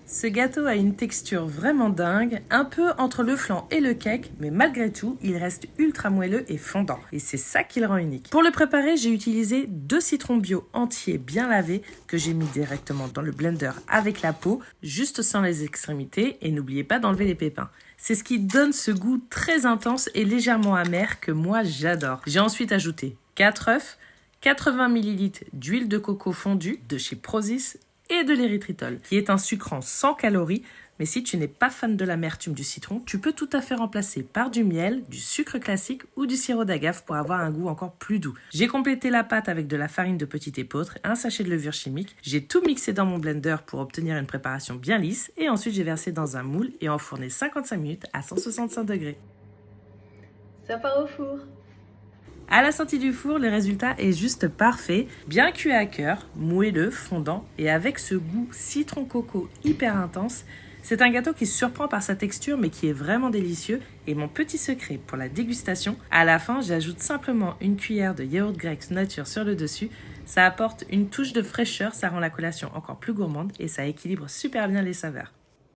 Ce gâteau a une texture vraiment dingue, un peu entre le flan et le cake, mais malgré tout, il reste ultra moelleux et fondant. Et c'est ça qui le rend unique. Pour le préparer, j'ai utilisé 2 citrons bio entiers bien lavés que j'ai mis directement dans le blender avec la peau, juste sans les extrémités, et n'oubliez pas d'enlever les pépins. C'est ce qui donne ce goût très intense et légèrement amer que moi j'adore. J'ai ensuite ajouté 4 œufs, 80 ml d'huile de coco fondue de chez Prozis et de l'érythritol, qui est un sucrant sans calories, mais si tu n'es pas fan de l'amertume du citron, tu peux tout à fait remplacer par du miel, du sucre classique ou du sirop d'agave pour avoir un goût encore plus doux. J'ai complété la pâte avec de la farine de petit épeautre, un sachet de levure chimique, j'ai tout mixé dans mon blender pour obtenir une préparation bien lisse et ensuite j'ai versé dans un moule et enfourné 55 minutes à 165 degrés. Ça part au four. À la sortie du four, le résultat est juste parfait, bien cuit à cœur, moelleux, fondant et avec ce goût citron coco hyper intense. C'est un gâteau qui surprend par sa texture mais qui est vraiment délicieux. Et mon petit secret pour la dégustation, à la fin j'ajoute simplement une cuillère de yaourt grec nature sur le dessus. Ça apporte une touche de fraîcheur, ça rend la collation encore plus gourmande et ça équilibre super bien les saveurs.